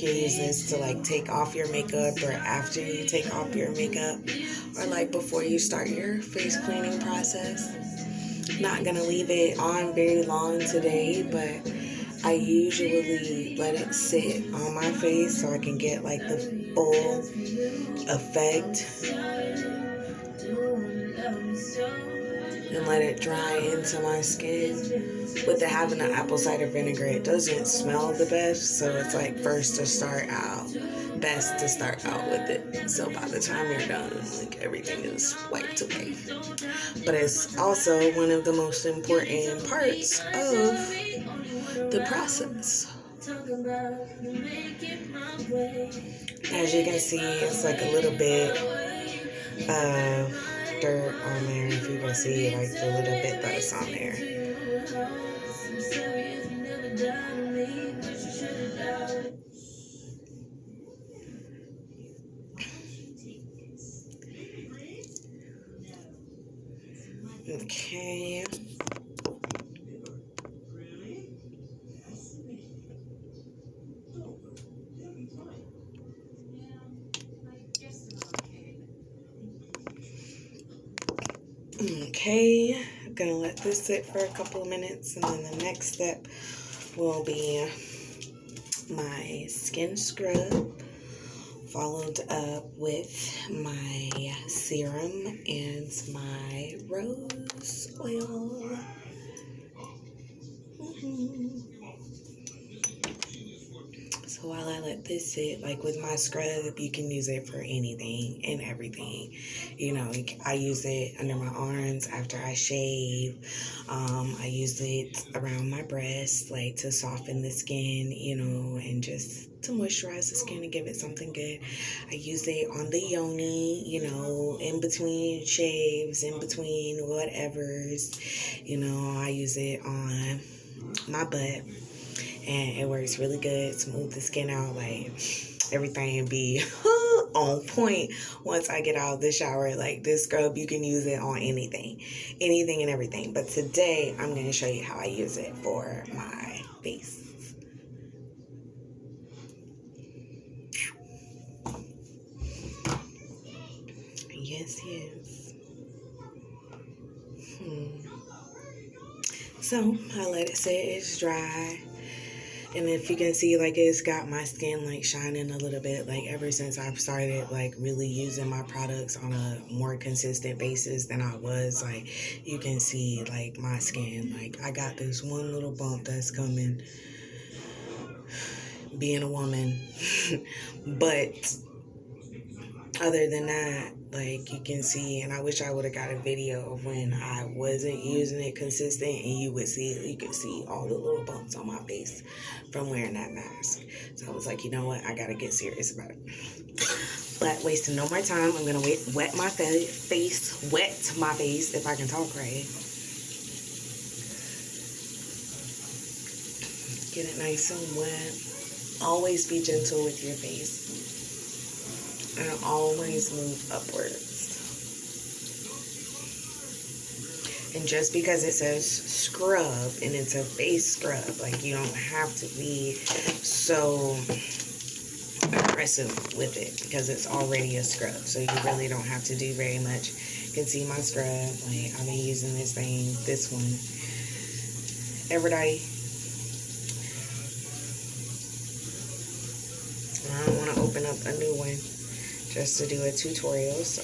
can use this to like take off your makeup, or after you take off your makeup, or like before you start your face cleaning process. Not gonna leave it on very long today, but I usually let it sit on my face so I can get like the full effect and let it dry into my skin. With it having an apple cider vinegar, it doesn't smell the best, so it's like best to start out with it. So by the time you're done, like everything is wiped away. But it's also one of the most important parts of the process. As you can see, it's like a little bit of dirt on there. If you can see, like the little bit that's on there. Okay. Okay, I'm gonna let this sit for a couple of minutes, and then the next step will be my skin scrub, followed up with my serum and my rose oil. So while I let this sit, like with my scrub, you can use it for anything and everything. You know, I use it under my arms after I shave. I use it around my breasts, like to soften the skin, you know, and just to moisturize the skin and give it something good. I use it on the yoni, you know, in between shaves, in between whatever's, you know. I use it on my butt. And it works really good, smooth the skin out, like everything be on point once I get out of the shower. Like this scrub, you can use it on anything and everything. But today, I'm going to show you how I use it for my face. Yes. So, I let it sit, it's dry. And if you can see, like, it's got my skin, like, shining a little bit. Like, ever since I've started, like, really using my products on a more consistent basis than I was, like, you can see, like, my skin. Like, I got this one little bump that's coming, being a woman. But other than that, like, you can see, and I wish I would have got a video of when I wasn't using it consistent, and you could see all the little bumps on my face from wearing that mask. So I was like, you know what, I gotta get serious about it. But wasting no more time, I'm gonna wet my face, if I can talk right. Get it nice and wet. Always be gentle with your face. And always move upwards. And just because it says scrub and it's a face scrub, like, you don't have to be so aggressive with it because it's already a scrub. So you really don't have to do very much. You can see my scrub. Like, I've been using this one every day. I don't want to open up a new one just to do a tutorial, so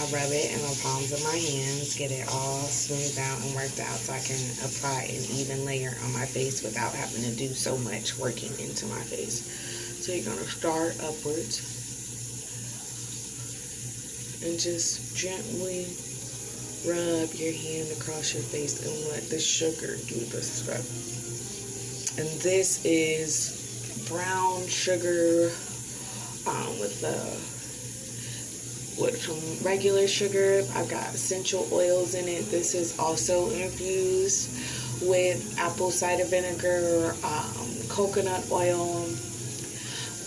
I rub it in the palms of my hands, get it all smoothed out and worked out so I can apply an even layer on my face without having to do so much working into my face. So you're going to start upwards and just gently rub your hand across your face and let the sugar do the scrub. And this is brown sugar with some regular sugar. I've got essential oils in it. This is also infused with apple cider vinegar, coconut oil,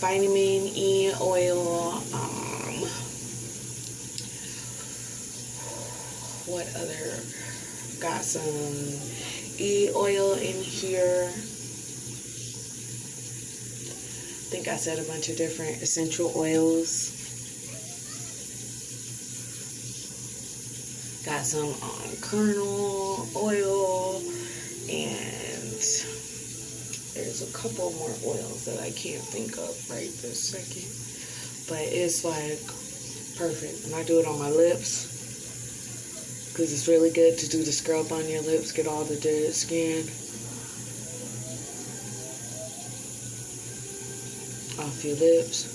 vitamin E oil, what other? Got some E oil in here. think I said a bunch of different essential oils. Got some kernel oil, and there's a couple more oils that I can't think of right this second. But it's like perfect. And I do it on my lips because it's really good to do the scrub on your lips, get all the dead skin off your lips.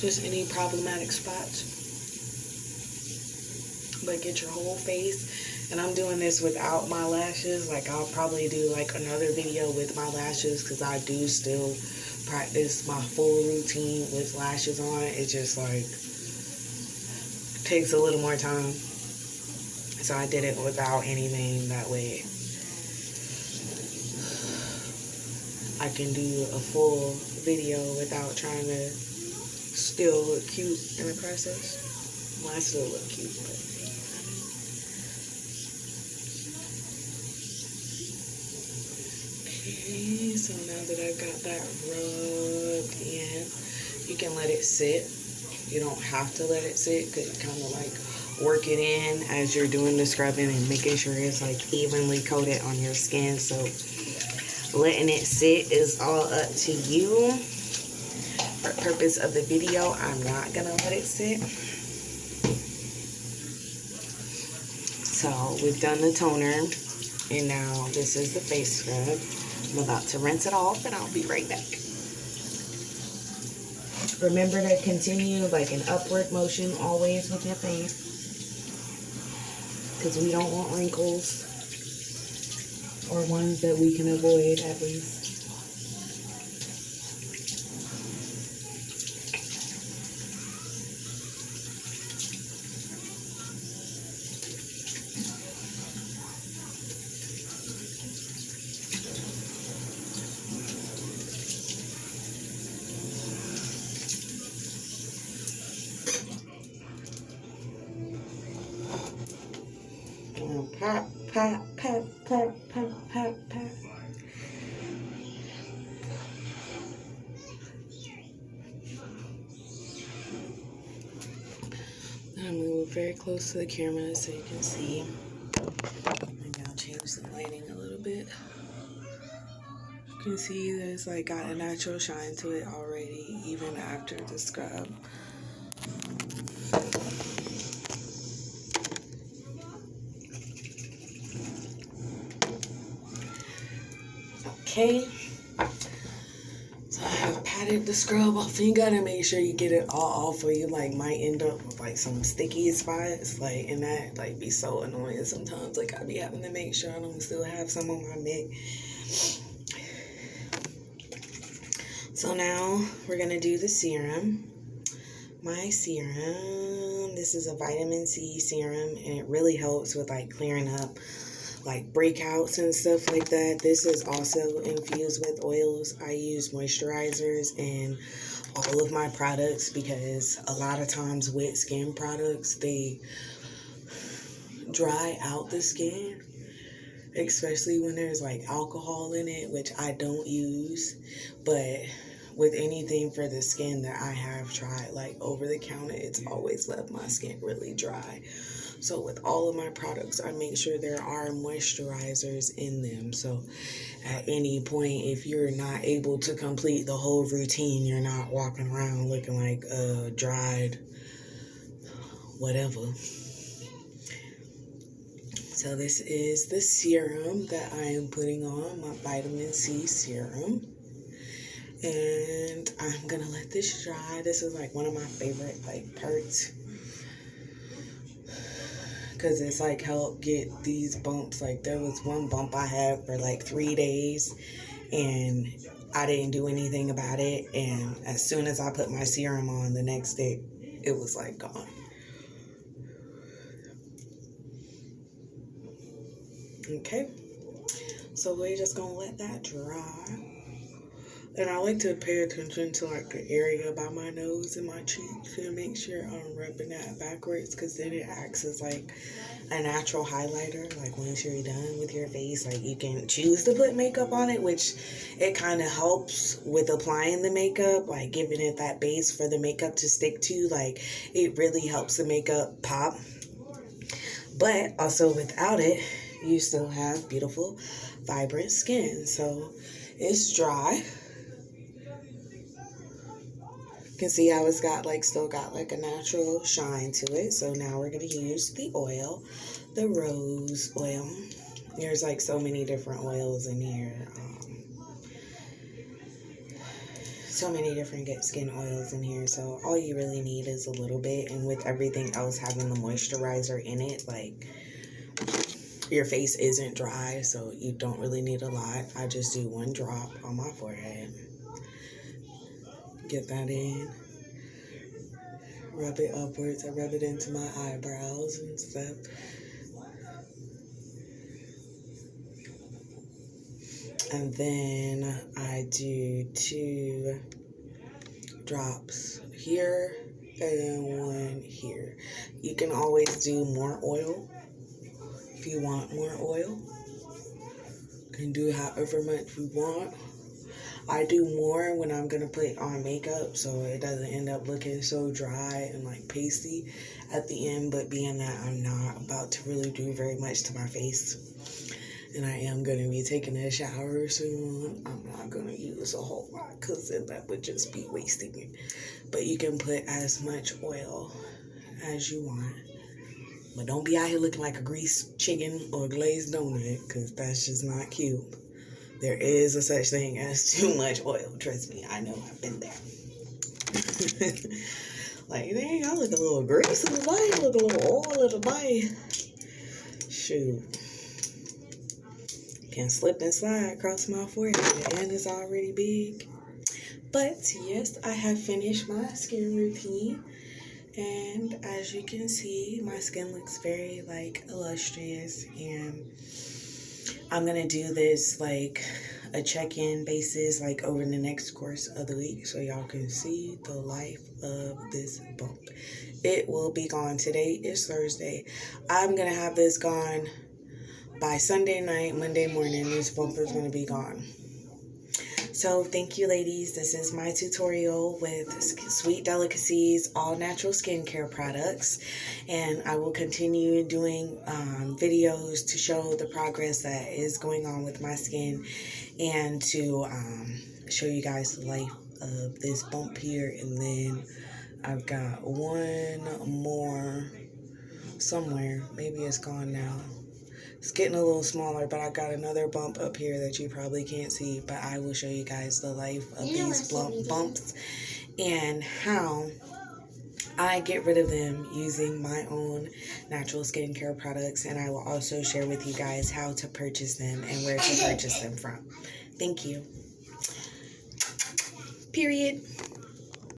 Just any problematic spots. But get your whole face. And I'm doing this without my lashes. Like, I'll probably do like another video with my lashes because I do still practice my full routine with lashes on. It just like takes a little more time. So I did it without anything. That way I can do a full video without trying to still look cute in the process. Well, I still look cute, but okay, so now that I've got that rubbed in, you can let it sit. You don't have to let it sit because you kind of like work it in as you're doing the scrubbing and making sure it's like evenly coated on your skin. So letting it sit is all up to you. For purpose of the video, I'm not gonna let it sit. So we've done the toner, and now this is the face scrub. I'm about to rinse it off, and I'll be right back. Remember to continue like an upward motion always with your face, because we don't want wrinkles, or ones that we can avoid at least. Pop, pop, pop, pop, pop, pop, pop. I'm gonna move very close to the camera so you can see. Maybe I'll change the lighting a little bit. You can see that it's like got a natural shine to it already, even after the scrub. Okay, so I have patted the scrub off, and you gotta make sure you get it all off, or you like might end up with like some sticky spots, like, and that like be so annoying sometimes. Like, I be having to make sure I don't still have some on my neck. So now we're gonna do the serum. My serum, this is a vitamin C serum, and it really helps with like clearing up like breakouts and stuff like that. This is also infused with oils. I use moisturizers in all of my products because a lot of times with skin products, they dry out the skin, especially when there's like alcohol in it, which I don't use. But with anything for the skin that I have tried, like over the counter, it's always left my skin really dry. So with all of my products, I make sure there are moisturizers in them. So at any point, if you're not able to complete the whole routine, you're not walking around looking like a dried whatever. So this is the serum that I am putting on, my vitamin C serum. And I'm gonna let this dry. This is like one of my favorite like perks, because it's like helped get these bumps. Like, there was one bump I had for like 3 days, and I didn't do anything about it. And as soon as I put my serum on the next day, it was like gone. Okay, so we're just gonna let that dry. And I like to pay attention to like the area by my nose and my cheeks and make sure I'm rubbing that backwards, because then it acts as like a natural highlighter. Like once you're done with your face, like you can choose to put makeup on it, which it kind of helps with applying the makeup, like giving it that base for the makeup to stick to. Like it really helps the makeup pop. But also without it, you still have beautiful, vibrant skin. So it's dry. You can see how it's got like still got like a natural shine to it. So now we're gonna use the oil, the rose oil. There's like so many different oils in here. So many different skin oils in here. So all you really need is a little bit. And with everything else having the moisturizer in it, like your face isn't dry, so you don't really need a lot. I just do one drop on my forehead. Get that in. Rub it upwards. I rub it into my eyebrows and stuff. And then I do 2 drops here and then 1 here. You can always do more oil if you want more oil. You can do however much you want. I do more when I'm going to put on makeup so it doesn't end up looking so dry and like pasty at the end. But being that I'm not about to really do very much to my face and I am going to be taking a shower soon, I'm not going to use a whole lot because that would just be wasting it. But you can put as much oil as you want. But don't be out here looking like a greased chicken or a glazed donut, because that's just not cute. There is a such thing as too much oil. Trust me, I know, I've been there. Like, dang, I look a little greasy tonight. I look a little oily tonight. Shoot. Can slip and slide across my forehead, and it's already big. But yes, I have finished my skin routine. And as you can see, my skin looks very like illustrious, and I'm gonna do this like a check-in basis like over the next course of the week so y'all can see the life of this bump. It will be gone. Today is Thursday. I'm gonna have this gone by Sunday night. Monday morning this bump is gonna be gone. So thank you, ladies. This is my tutorial with Sweet Delicacy's all natural skincare products, and I will continue doing videos to show the progress that is going on with my skin and to show you guys the life of this bump here. And then I've got one more somewhere. Maybe it's gone now. It's getting a little smaller, but I got another bump up here that you probably can't see, but I will show you guys the life of these bumps and how I get rid of them using my own natural skincare products. And I will also share with you guys how to purchase them and where to purchase them from. Thank you. Period.